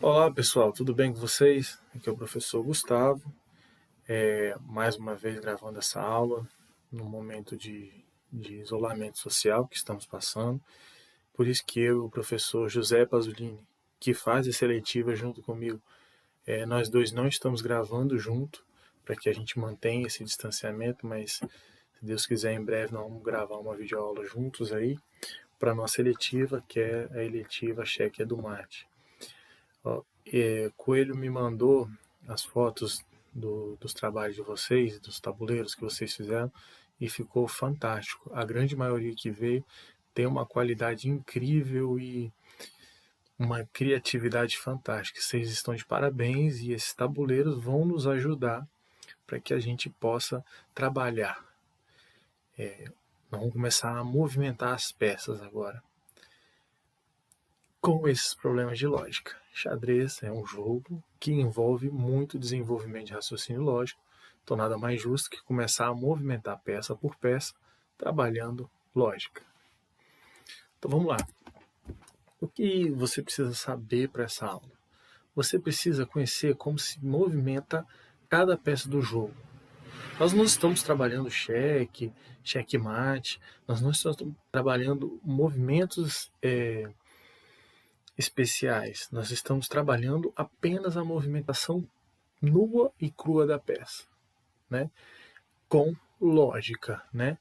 Olá pessoal, tudo bem com vocês? Aqui é o professor Gustavo, mais uma vez gravando essa aula no momento de isolamento social que estamos passando. Por isso que eu e o professor José Pasolini, que faz a seletiva junto comigo, nós dois não estamos gravando junto para que a gente mantenha esse distanciamento, mas se Deus quiser em breve nós vamos gravar uma videoaula juntos aí para a nossa eletiva, que é a eletiva Cheque Edumate. Coelho me mandou as fotos dos trabalhos de vocês, dos tabuleiros que vocês fizeram, e ficou fantástico. A grande maioria que veio tem uma qualidade incrível e uma criatividade fantástica. Vocês estão de parabéns e esses tabuleiros vão nos ajudar para que a gente possa trabalhar. Nós vamos começar a movimentar as peças agora com esses problemas de lógica. Xadrez é um jogo que envolve muito desenvolvimento de raciocínio lógico, então nada mais justo que começar a movimentar peça por peça, trabalhando lógica. Então vamos lá. O que você precisa saber para essa aula? Você precisa conhecer como se movimenta cada peça do jogo. Nós não estamos trabalhando cheque, checkmate, nós não estamos trabalhando movimentos especiais. Nós estamos trabalhando apenas a movimentação nua e crua da peça, né? Com lógica, né?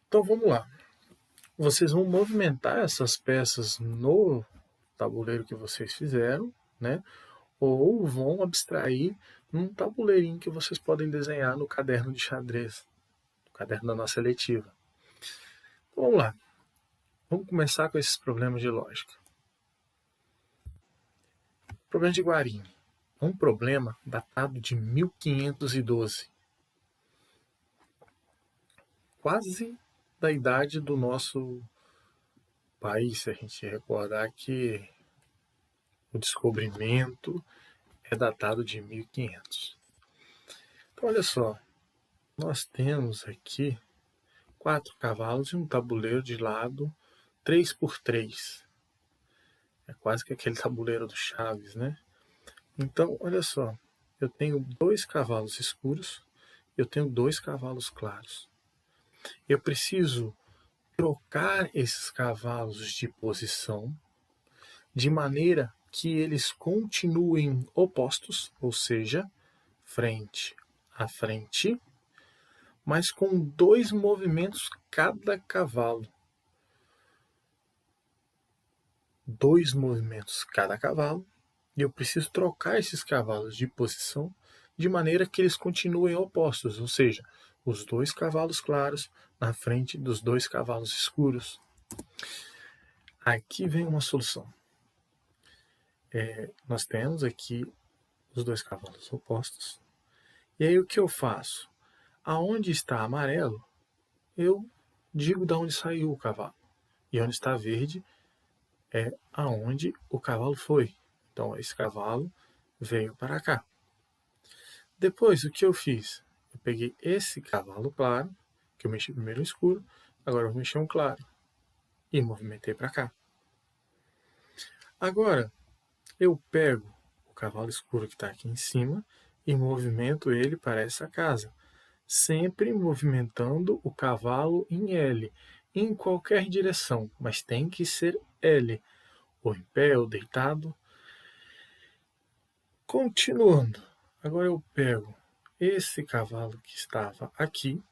Então vamos lá. Vocês vão movimentar essas peças no tabuleiro que vocês fizeram, né? Ou vão abstrair num tabuleirinho que vocês podem desenhar no caderno de xadrez, no caderno da nossa eletiva. Então, vamos lá. Vamos começar com esses problemas de lógica. Problema de Guarini. É um problema datado de 1512. Quase da idade do nosso país, se a gente recordar que o descobrimento é datado de 1500. Então, olha só, nós temos aqui 4 cavalos e um tabuleiro de lado 3x3. É quase que aquele tabuleiro do Chaves, né? Então, olha só, eu tenho 2 cavalos escuros, eu tenho 2 cavalos claros. Eu preciso trocar esses cavalos de posição de maneira que eles continuem opostos, ou seja, frente a frente, mas com 2 movimentos cada cavalo. 2 movimentos cada cavalo, e eu preciso trocar esses cavalos de posição de maneira que eles continuem opostos, ou seja, os 2 cavalos claros na frente dos 2 cavalos escuros. Aqui vem uma solução. Nós temos aqui os 2 cavalos opostos. E aí o que eu faço? Aonde está amarelo, eu digo de onde saiu o cavalo. E onde está verde é aonde o cavalo foi. Então esse cavalo veio para cá. Depois o que eu fiz? Eu peguei esse cavalo claro, que eu mexi primeiro no escuro, agora eu vou mexer um claro. E movimentei para cá. Agora eu pego o cavalo escuro que está aqui em cima e movimento ele para essa casa, sempre movimentando o cavalo em L, em qualquer direção, mas tem que ser L, ou em pé ou deitado. Continuando, agora eu pego esse cavalo que estava aqui,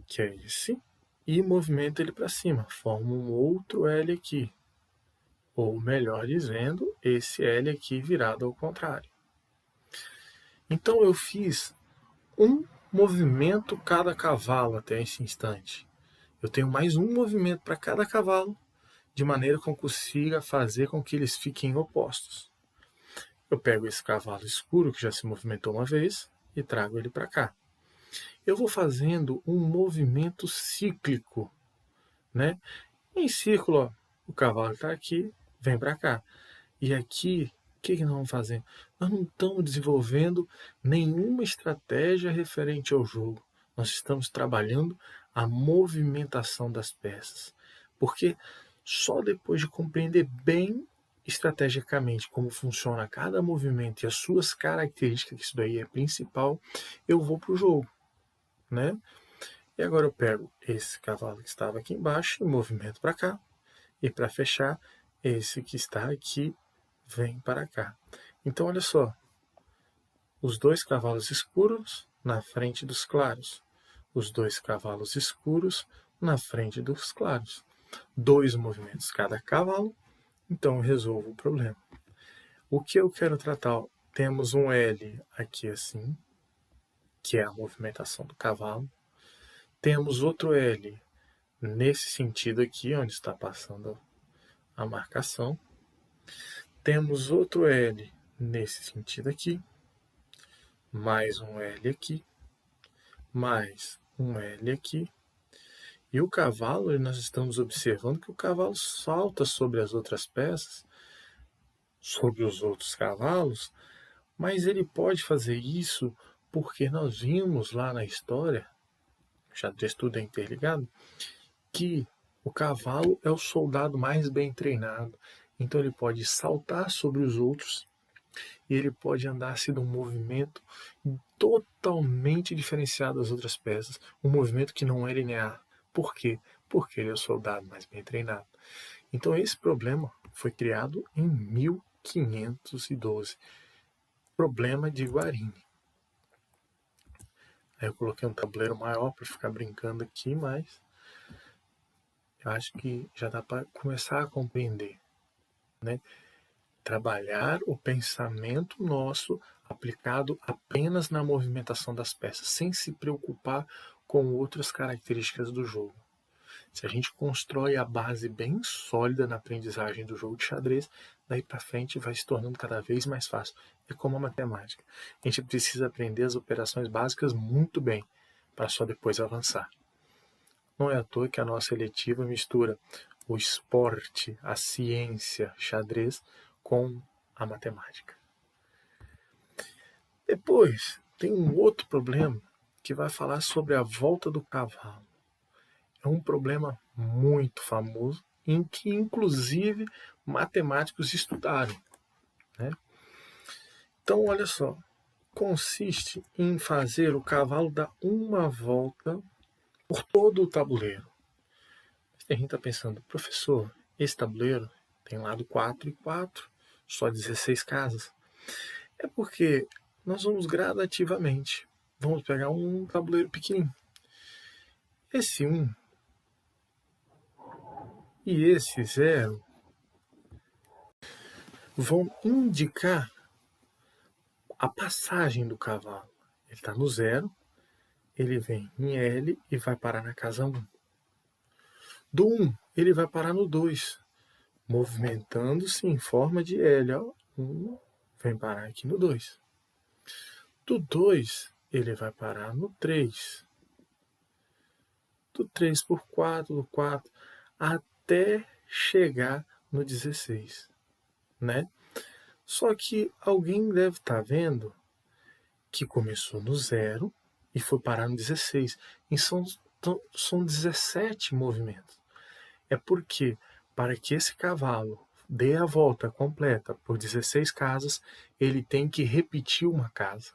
que é esse, e movimento ele para cima, forma um outro L aqui, ou melhor dizendo, esse L aqui virado ao contrário. Então eu fiz um movimento cada cavalo até esse instante. Eu tenho mais um movimento para cada cavalo, de maneira que eu consiga fazer com que eles fiquem opostos. Eu pego esse cavalo escuro, que já se movimentou uma vez, e trago ele para cá. Eu vou fazendo um movimento cíclico, né? Em círculo, ó, o cavalo está aqui, vem para cá. E aqui, o que nós vamos fazer? Nós não estamos desenvolvendo nenhuma estratégia referente ao jogo. Nós estamos trabalhando a movimentação das peças. Porque Só depois de compreender bem estrategicamente como funciona cada movimento e as suas características, que isso daí é principal, eu vou para o jogo, né? E agora eu pego esse cavalo que estava aqui embaixo e movimento para cá. E para fechar, esse que está aqui vem para cá. Então olha só, os dois cavalos escuros na frente dos claros. Os dois cavalos escuros na frente dos claros. 2 movimentos cada cavalo, então eu resolvo o problema. O que eu quero tratar? Temos um L aqui assim, que é a movimentação do cavalo. Temos outro L nesse sentido aqui, onde está passando a marcação. Temos outro L nesse sentido aqui, mais um L aqui, mais um L aqui. E o cavalo, nós estamos observando que o cavalo salta sobre as outras peças, sobre os outros cavalos, mas ele pode fazer isso porque nós vimos lá na história, xadrez tudo é interligado, que o cavalo é o soldado mais bem treinado. Então ele pode saltar sobre os outros e ele pode andar-se num movimento totalmente diferenciado das outras peças, um movimento que não é linear. Por quê? Porque ele é o soldado mais bem treinado. Então esse problema foi criado em 1512. Problema de Guarini. Aí eu coloquei um tabuleiro maior para ficar brincando aqui, mas eu acho que já dá para começar a compreender, né? Trabalhar o pensamento nosso aplicado apenas na movimentação das peças, sem se preocupar com outras características do jogo. Se a gente constrói a base bem sólida na aprendizagem do jogo de xadrez, daí para frente vai se tornando cada vez mais fácil. É como a matemática. A gente precisa aprender as operações básicas muito bem, para só depois avançar. Não é à toa que a nossa eletiva mistura o esporte, a ciência, xadrez, com a matemática. Depois, tem um outro problema que vai falar sobre a volta do cavalo. É um problema muito famoso, em que inclusive matemáticos estudaram, né? Então, olha só, consiste em fazer o cavalo dar uma volta por todo o tabuleiro. A gente está pensando, professor, esse tabuleiro tem lado 4 e 4, só 16 casas. É porque nós vamos gradativamente. Vamos pegar um tabuleiro pequenininho. Esse 1 e esse 0 vão indicar a passagem do cavalo. Ele está no 0, ele vem em L e vai parar na casa 1. Do 1, ele vai parar no 2, movimentando-se em forma de L. Ó. 1 vem parar aqui no 2. Do 2, ele vai parar no 3. Do 3 por 4, do 4, até chegar no 16, né? Só que alguém deve estar vendo que começou no 0 e foi parar no 16. E são 17 movimentos. É porque, para que esse cavalo dê a volta completa por 16 casas, ele tem que repetir uma casa.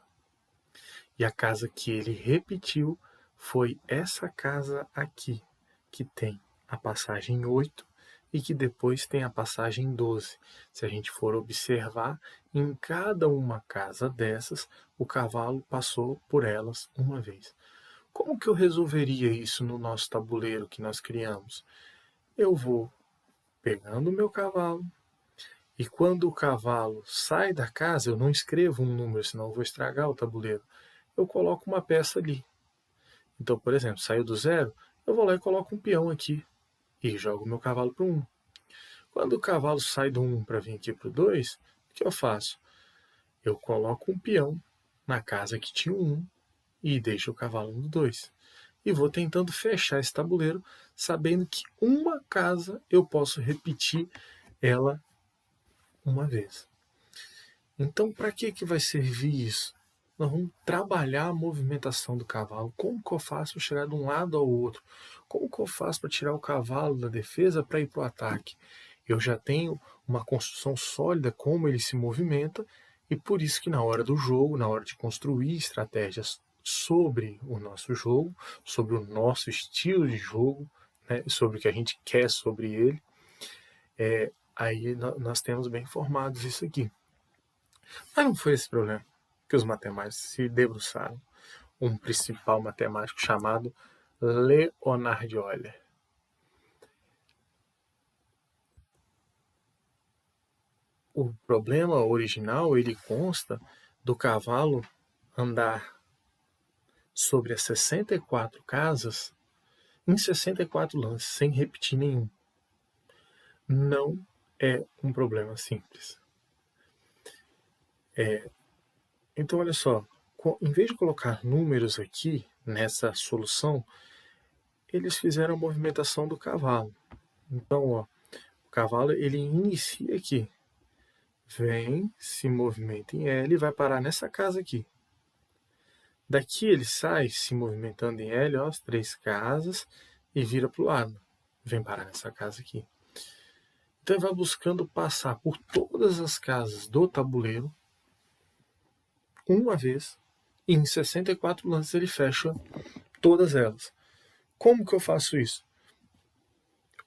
E a casa que ele repetiu foi essa casa aqui, que tem a passagem 8 e que depois tem a passagem 12. Se a gente for observar, em cada uma casa dessas, o cavalo passou por elas uma vez. Como que eu resolveria isso no nosso tabuleiro que nós criamos? Eu vou pegando o meu cavalo, e quando o cavalo sai da casa, eu não escrevo um número, senão eu vou estragar o tabuleiro. Eu coloco uma peça ali. Então, por exemplo, saiu do 0, eu vou lá e coloco um peão aqui e jogo o meu cavalo para o 1. Quando o cavalo sai do 1 para vir aqui para o 2, o que eu faço? Eu coloco um peão na casa que tinha o 1 e deixo o cavalo no 2. E vou tentando fechar esse tabuleiro, sabendo que uma casa eu posso repetir ela uma vez. Então, para que vai servir isso? nós vamos trabalhar a movimentação do cavalo. Como que eu faço para chegar de um lado ao outro? Como que eu faço para tirar o cavalo da defesa para ir para o ataque? Eu já tenho uma construção sólida, como ele se movimenta, e por isso que na hora do jogo, na hora de construir estratégias sobre o nosso jogo, sobre o nosso estilo de jogo, né, sobre o que a gente quer sobre ele, aí nós temos bem formados isso aqui. Mas não foi esse problema que os matemáticos se debruçaram. Um principal matemático chamado Leonhard Euler. O problema original ele consta do cavalo andar sobre as 64 casas em 64 lances, sem repetir nenhum. Não é um problema simples. Então, olha só, em vez de colocar números aqui nessa solução, eles fizeram a movimentação do cavalo. Então, ó, o cavalo ele inicia aqui, vem, se movimenta em L e vai parar nessa casa aqui. Daqui ele sai se movimentando em L, ó, as 3 casas, e vira para o lado. Vem parar nessa casa aqui. Então ele vai buscando passar por todas as casas do tabuleiro, uma vez, e em 64 lances ele fecha todas elas. Como que eu faço isso?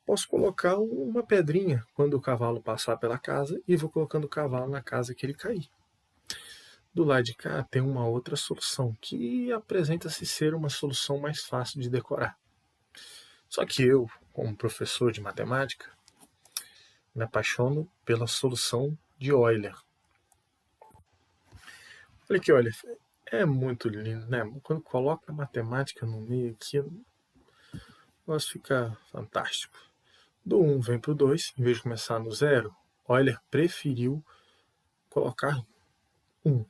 Posso colocar uma pedrinha quando o cavalo passar pela casa e vou colocando o cavalo na casa que ele cair. Do lado de cá tem uma outra solução que apresenta-se ser uma solução mais fácil de decorar. Só que eu, como professor de matemática, me apaixono pela solução de Euler. Olha aqui, Euler, é muito lindo, né? Quando coloca a matemática no meio aqui, o negócio fica fantástico. Do 1 vem para o 2, em vez de começar no 0, Euler preferiu colocar 1.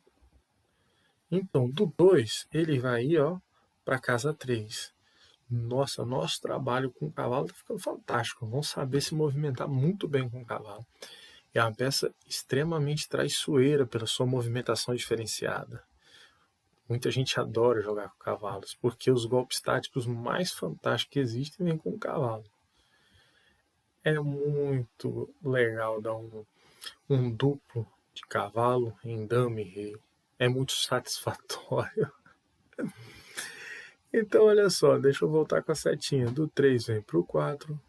Então, do 2, ele vai ir para casa 3. Nossa, nosso trabalho com o cavalo está ficando fantástico. Vamos saber se movimentar muito bem com o cavalo. É uma peça extremamente traiçoeira pela sua movimentação diferenciada. Muita gente adora jogar com cavalos, porque os golpes táticos mais fantásticos que existem vêm com o cavalo. É muito legal dar um duplo de cavalo em dama e rei. É muito satisfatório. Então, olha só, deixa eu voltar com a setinha. Do 3 vem para o 4,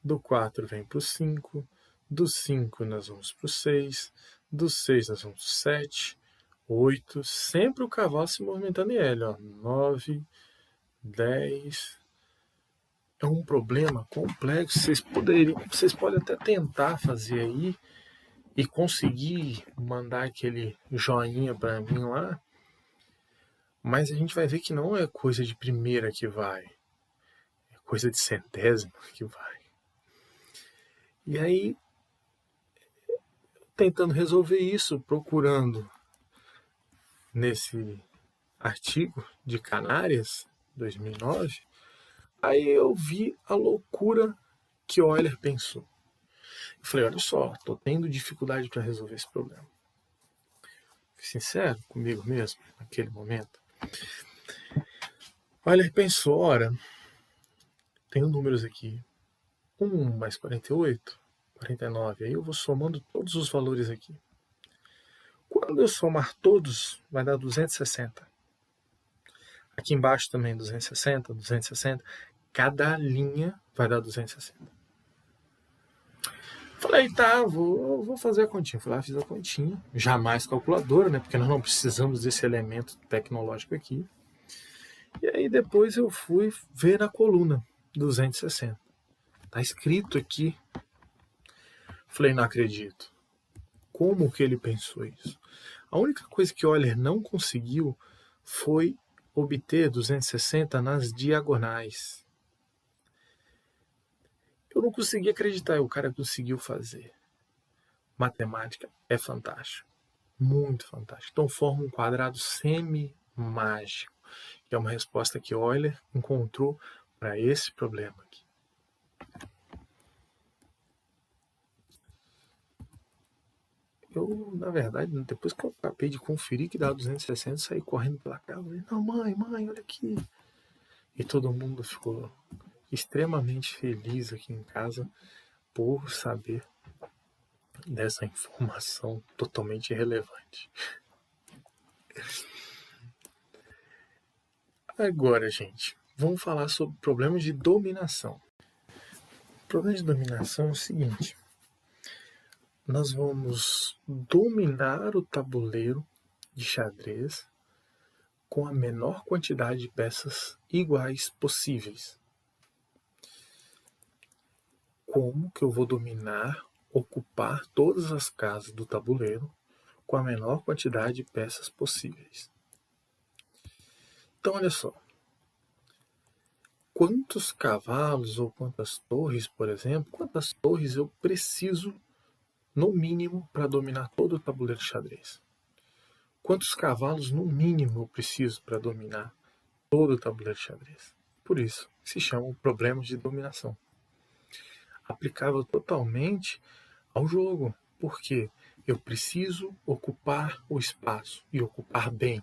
do 4 vem para o 5, do 5 nós vamos para o 6, do 6 nós vamos para o 7, 8, sempre o cavalo se movimentando em L, 9, 10. É um problema complexo. Vocês podem até tentar fazer aí e conseguir mandar aquele joinha para mim lá, mas a gente vai ver que não é coisa de primeira que vai, é coisa de centésima que vai. E aí, tentando resolver isso, procurando nesse artigo de Canárias, 2009, aí eu vi a loucura que Euler pensou. Eu falei, olha só, estou tendo dificuldade para resolver esse problema. Fui sincero comigo mesmo, naquele momento. Euler pensou, ora, tenho números aqui, 1 mais 48, 49, aí eu vou somando todos os valores aqui. Quando eu somar todos, vai dar 260. Aqui embaixo também 260, 260. Cada linha vai dar 260. Falei, tá, vou fazer a continha. Fui lá, fiz a continha. Jamais calculadora, né? Porque nós não precisamos desse elemento tecnológico aqui. E aí depois eu fui ver na coluna 260. Tá escrito aqui. Falei, não acredito. Como que ele pensou isso? A única coisa que Euler não conseguiu foi obter 260 nas diagonais. Eu não consegui acreditar, o cara conseguiu fazer. Matemática é fantástico, muito fantástico. Então forma um quadrado semi-mágico, que é uma resposta que Euler encontrou para esse problema aqui. Eu, na verdade, depois que eu acabei de conferir que dá 260, saí correndo pela casa. Falei, não, mãe, olha aqui. E todo mundo ficou extremamente feliz aqui em casa por saber dessa informação totalmente irrelevante. Agora, gente, vamos falar sobre problemas de dominação. O problema de dominação é o seguinte: nós vamos dominar o tabuleiro de xadrez com a menor quantidade de peças iguais possíveis. Como que eu vou dominar, ocupar todas as casas do tabuleiro com a menor quantidade de peças possíveis? Então, olha só. Quantos cavalos ou quantas torres, por exemplo, quantas torres eu preciso, no mínimo, para dominar todo o tabuleiro de xadrez? Quantos cavalos, no mínimo, eu preciso para dominar todo o tabuleiro de xadrez? Por isso, se chamam problemas de dominação. Aplicável totalmente ao jogo, porque eu preciso ocupar o espaço e ocupar bem.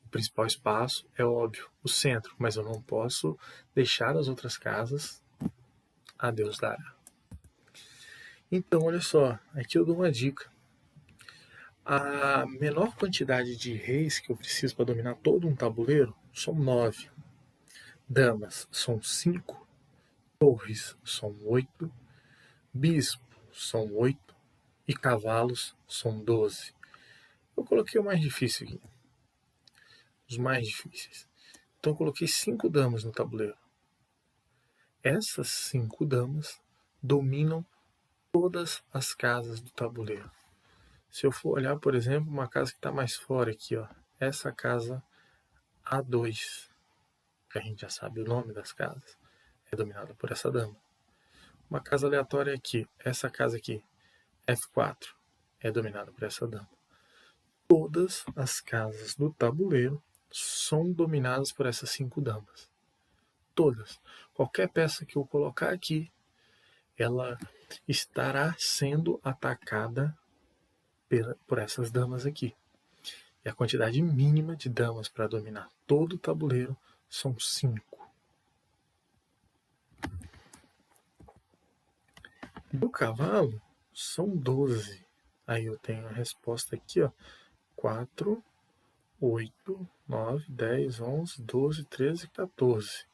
O principal espaço é óbvio, o centro, mas eu não posso deixar as outras casas a Deus dará. Então, olha só, aqui eu dou uma dica. A menor quantidade de reis que eu preciso para dominar todo um tabuleiro são 9. Damas são 5. Torres são 8. Bispos são 8. E cavalos são 12. Eu coloquei o mais difícil aqui. Os mais difíceis. Então eu coloquei 5 damas no tabuleiro. Essas 5 damas dominam todas as casas do tabuleiro. Se eu for olhar, por exemplo, uma casa que está mais fora aqui, ó, essa casa A2, que a gente já sabe o nome das casas, é dominada por essa dama. Uma casa aleatória aqui, essa casa aqui, F4, é dominada por essa dama. Todas as casas do tabuleiro são dominadas por essas 5 damas. Todas. Qualquer peça que eu colocar aqui, ela estará sendo atacada por essas damas aqui. E a quantidade mínima de damas para dominar todo o tabuleiro são 5. Do cavalo, são 12. Aí eu tenho a resposta aqui, ó. 4, 8, 9, 10, 11, 12, 13, 14.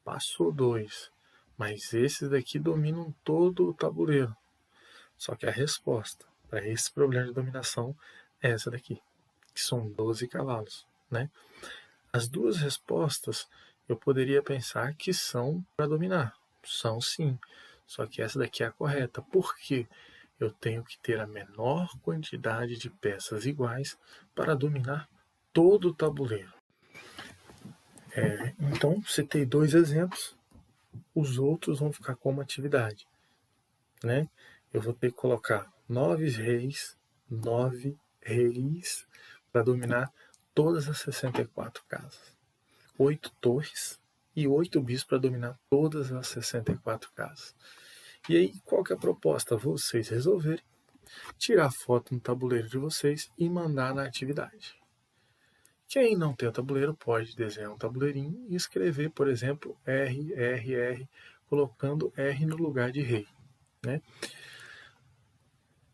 Passou 2. Mas esses daqui dominam todo o tabuleiro. Só que a resposta para esse problema de dominação é essa daqui, que são 12 cavalos, né? As duas respostas eu poderia pensar que são para dominar. São sim. Só que essa daqui é a correta. Por quê? Eu tenho que ter a menor quantidade de peças iguais para dominar todo o tabuleiro. Então, citei 2 exemplos. Os outros vão ficar como atividade, né? Eu vou ter que colocar 9 reis para dominar todas as 64 casas. 8 torres e 8 bispos para dominar todas as 64 casas. E aí, qual que é a proposta? Vocês resolverem tirar foto no tabuleiro de vocês e mandar na atividade. Quem não tem o tabuleiro pode desenhar um tabuleirinho e escrever, por exemplo, R, colocando R no lugar de rei, né?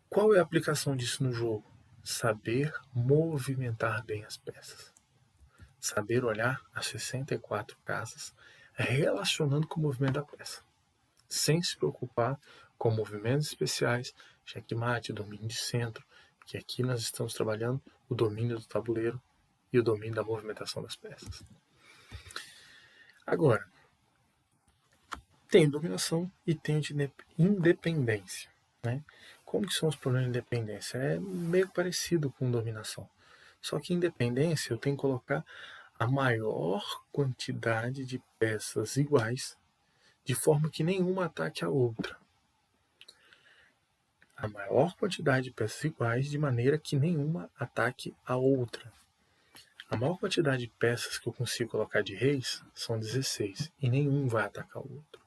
Qual é a aplicação disso no jogo? Saber movimentar bem as peças. Saber olhar as 64 casas relacionando com o movimento da peça. Sem se preocupar com movimentos especiais, checkmate, domínio de centro, que aqui nós estamos trabalhando o domínio do tabuleiro e o domínio da movimentação das peças. Agora, tem dominação e tem independência, né? Como que são os problemas de independência? É meio parecido com dominação. Só que independência eu tenho que colocar a maior quantidade de peças iguais, de forma que nenhuma ataque a outra. A maior quantidade de peças iguais, de maneira que nenhuma ataque a outra. A maior quantidade de peças que eu consigo colocar de reis são 16, e nenhum vai atacar o outro.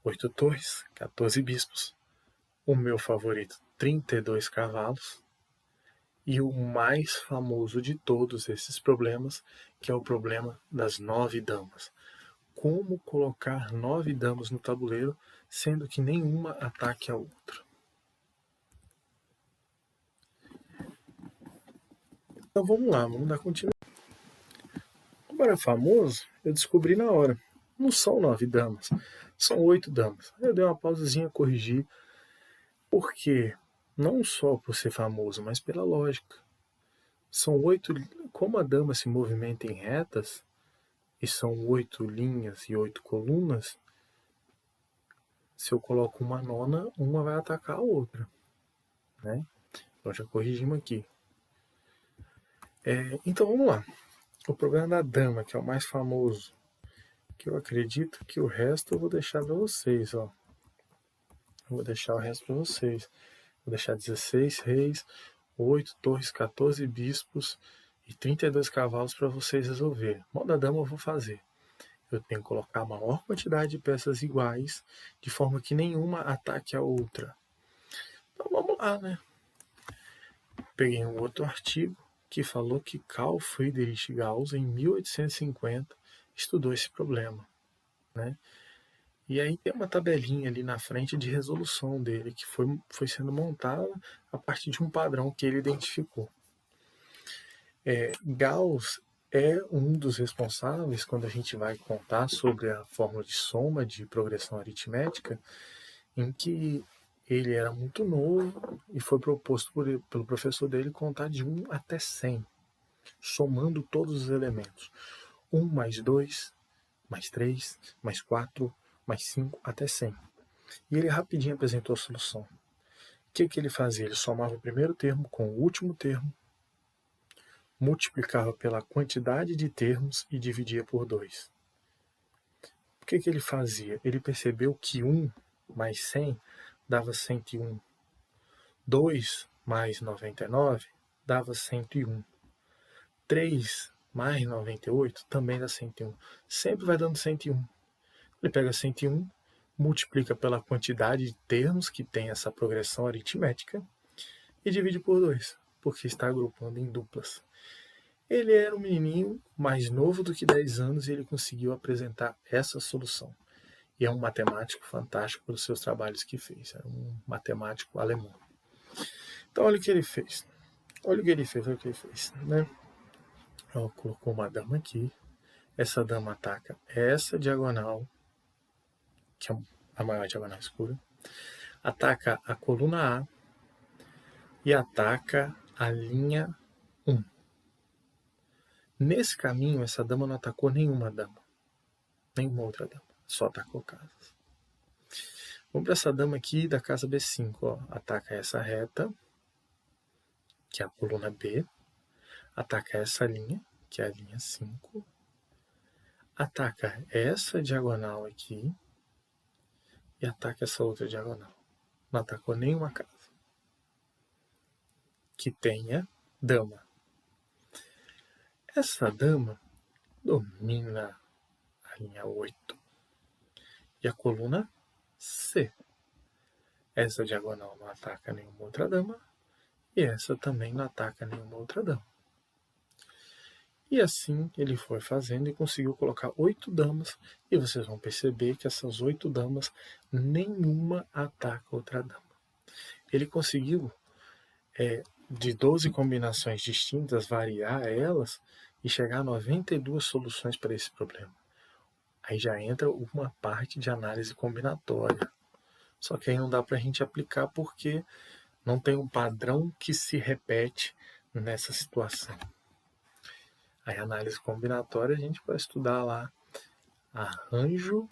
8 torres, 14 bispos, o meu favorito, 32 cavalos, e o mais famoso de todos esses problemas, que é o problema das 9 damas. Como colocar 9 damas no tabuleiro, sendo que nenhuma ataque a outra. Então vamos lá, vamos dar continuidade. Como era famoso, eu descobri na hora. Não são 9 damas, são 8 damas. Eu dei uma pausazinha, corrigi, porque não só por ser famoso, mas pela lógica. São 8, como a dama se movimenta em retas, e são 8 linhas e 8 colunas, se eu coloco uma nona, uma vai atacar a outra. Né? Então já corrigimos aqui. Então vamos lá. O problema da dama, que é o mais famoso, que eu acredito que o resto eu vou deixar para vocês. Ó. Eu vou deixar o resto para vocês. Vou deixar 16 reis, 8 torres, 14 bispos e 32 cavalos para vocês resolverem. O modo da dama eu vou fazer. Eu tenho que colocar a maior quantidade de peças iguais, de forma que nenhuma ataque a outra. Então vamos lá, né? Peguei um outro artigo que falou que Carl Friedrich Gauss, em 1850, estudou esse problema. Né? E aí tem uma tabelinha ali na frente de resolução dele, que foi sendo montada a partir de um padrão que ele identificou. Gauss é um dos responsáveis, quando a gente vai contar sobre a fórmula de soma de progressão aritmética, em que ele era muito novo e foi proposto pelo professor dele contar de 1 até 100, somando todos os elementos. 1 mais 2, mais 3, mais 4, mais 5, até 100. E ele rapidinho apresentou a solução. O que ele fazia? Ele somava o primeiro termo com o último termo, multiplicava pela quantidade de termos e dividia por 2. O que ele fazia? Ele percebeu que 1 mais 100 dava 101. 2 mais 99 dava 101. 3 mais 98 também dá 101. Sempre vai dando 101. Ele pega 101, multiplica pela quantidade de termos que tem essa progressão aritmética e divide por 2, porque está agrupando em duplas. Ele era um menininho mais novo do que 10 anos e ele conseguiu apresentar essa solução. E é um matemático fantástico pelos seus trabalhos que fez. Era um matemático alemão. Então olha o que ele fez. Olha o que ele fez. Né? Ó, colocou uma dama aqui. Essa dama ataca essa diagonal, que é a maior diagonal escura. Ataca a coluna A e ataca a linha 1. Nesse caminho, essa dama não atacou nenhuma dama. Nenhuma outra dama. Só atacou casas. Vamos para essa dama aqui da casa B5. Ó. Ataca essa reta, que é a coluna B. Ataca essa linha, que é a linha 5. Ataca essa diagonal aqui. E ataca essa outra diagonal. Não atacou nenhuma casa que tenha dama. Essa dama domina a linha 8 e a coluna C. Essa diagonal não ataca nenhuma outra dama e essa também não ataca nenhuma outra dama. E assim ele foi fazendo e conseguiu colocar 8 damas, e vocês vão perceber que essas 8 damas, nenhuma ataca outra dama. Ele conseguiu, de 12 combinações distintas, variar elas e chegar a 92 soluções para esse problema. Aí já entra uma parte de análise combinatória. Só que aí não dá para a gente aplicar porque não tem um padrão que se repete nessa situação. Aí análise combinatória a gente vai estudar lá arranjo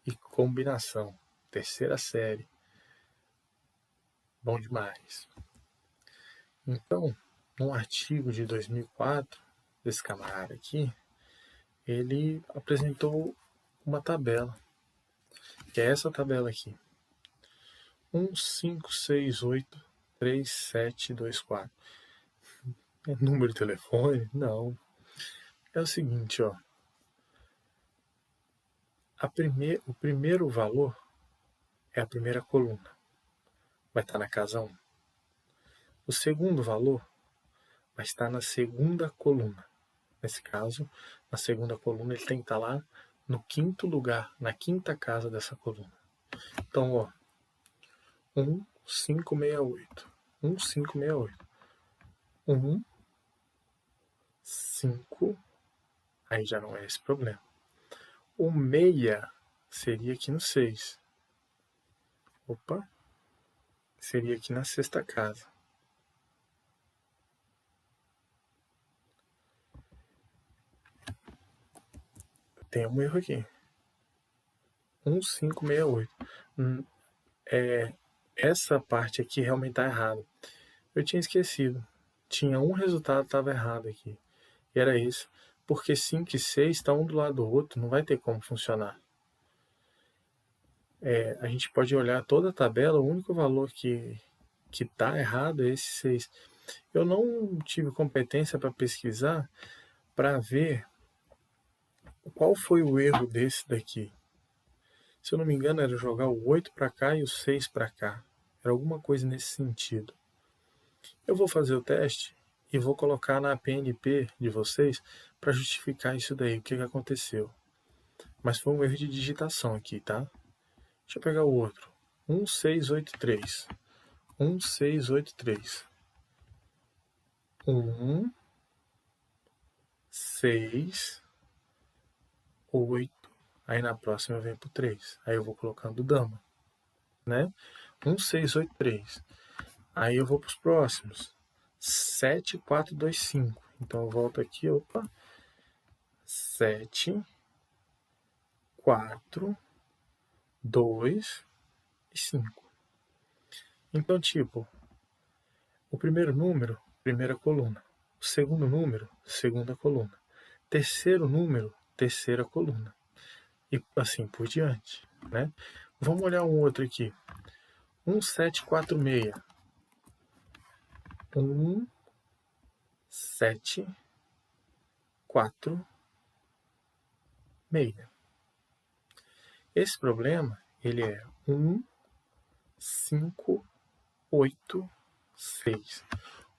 e combinação, 3ª série. Bom demais. Então, num artigo de 2004, desse camarada aqui, ele apresentou uma tabela, que é essa tabela aqui. 1, 5, 6, 8, 3, 7, 2, 4. É número de telefone? Não. É o seguinte, ó. O primeiro valor é a primeira coluna. vai estar na casa 1. O segundo valor vai estar na segunda coluna. Nesse caso, na segunda coluna, ele tem que estar lá no quinto lugar, na quinta casa dessa coluna. Então, ó, 1568. 1568. 1, 5, aí já não é esse problema. O 6 seria aqui no 6. Opa, seria aqui na sexta casa. Tem um erro aqui. 1568. Essa parte aqui realmente está errada. Eu tinha esquecido. Tinha um resultado que estava errado aqui. E era esse. Porque 5 e 6 estão um do lado do outro. Não vai ter como funcionar. A gente pode olhar toda a tabela. O único valor que está errado é esse 6. Eu não tive competência para pesquisar para ver qual foi o erro desse daqui. Se eu não me engano, era jogar o 8 para cá e o 6 para cá. Era alguma coisa nesse sentido. Eu vou fazer o teste e vou colocar na PNP de vocês para justificar isso daí, o que aconteceu. Mas foi um erro de digitação aqui, tá? Deixa eu pegar o outro. 1683. 1683. 1, 6, 8. Aí na próxima eu venho pro 3. Aí eu vou colocando dama, né? 1683. Aí eu vou para os próximos. 7, 4, 2, 5. Então eu volto aqui, opa. 7, 4, 2 e 5. Então, tipo, o primeiro número, primeira coluna. O segundo número, segunda coluna. Terceiro número, terceira coluna. E assim por diante, né? Vamos olhar um outro aqui. 1746. 1, 7, 4, 6. Esse problema, ele é 1, 5, 8, 6.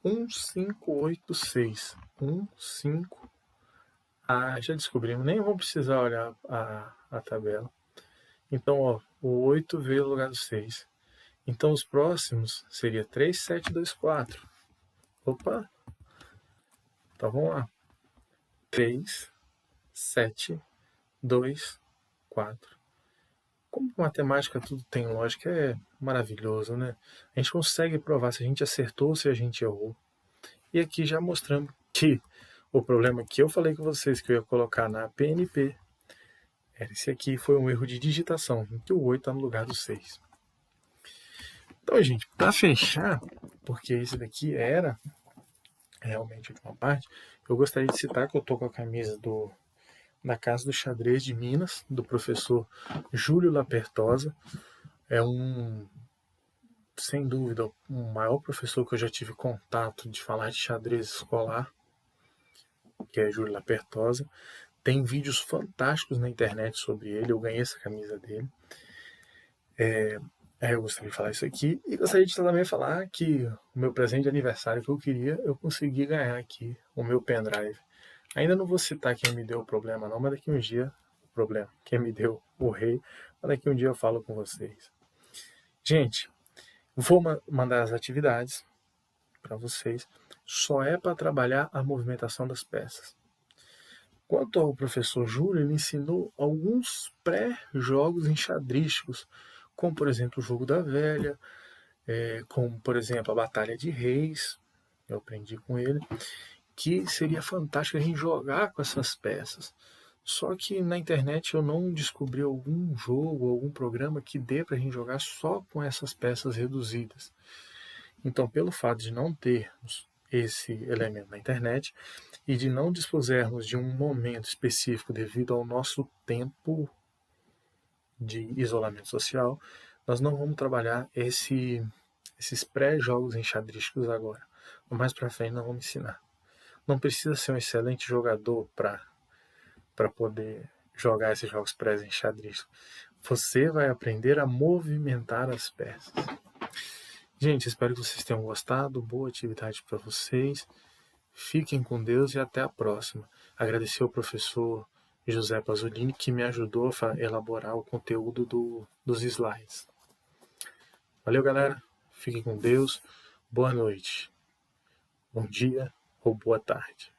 1, 5, 8, 6. 1, 5. Já descobrimos. Nem vou precisar olhar a tabela. Então, ó, o 8 veio no lugar do 6. Então, os próximos seria 3, 7, 2, 4. Opa! Então, vamos lá. 3, 7, 2, 4. Como matemática tudo tem lógica, é maravilhoso, né? A gente consegue provar se a gente acertou ou se a gente errou. E aqui já mostramos que o problema que eu falei com vocês que eu ia colocar na PNP era esse aqui, foi um erro de digitação, em que o 8 está no lugar do 6. Então, gente, para fechar, porque esse daqui era realmente a última parte, eu gostaria de citar que eu tô com a camisa da Casa do Xadrez de Minas, do professor Júlio Lapertosa. É sem dúvida, o maior professor que eu já tive contato de falar de xadrez escolar, que é Júlio Lapertosa. Tem vídeos fantásticos na internet sobre ele, eu ganhei essa camisa dele. Eu gostaria de falar isso aqui. E gostaria de também falar que o meu presente de aniversário que eu queria, eu consegui ganhar aqui, o meu pendrive. Ainda não vou citar quem me deu o problema não, mas daqui um dia, quem me deu o rei, mas daqui um dia eu falo com vocês. Gente, vou mandar as atividades para vocês. Só é para trabalhar a movimentação das peças. Quanto ao professor Júlio, ele ensinou alguns pré-jogos enxadrísticos, como, por exemplo, o Jogo da Velha, como, por exemplo, a Batalha de Reis, eu aprendi com ele, que seria fantástico a gente jogar com essas peças. Só que na internet eu não descobri algum jogo, algum programa que dê para a gente jogar só com essas peças reduzidas. Então, pelo fato de não termos esse elemento na internet e de não dispusermos de um momento específico devido ao nosso tempo de isolamento social, nós não vamos trabalhar esses pré-jogos enxadrísticos agora. Mais para frente nós vamos ensinar. Não precisa ser um excelente jogador para poder jogar esses jogos pré-enxadrísticos. Você vai aprender a movimentar as peças. Gente, espero que vocês tenham gostado. Boa atividade para vocês. Fiquem com Deus e até a próxima. Agradecer ao professor José Pasolini, que me ajudou a elaborar o conteúdo dos slides. Valeu, galera. Fiquem com Deus. Boa noite. Bom dia ou boa tarde.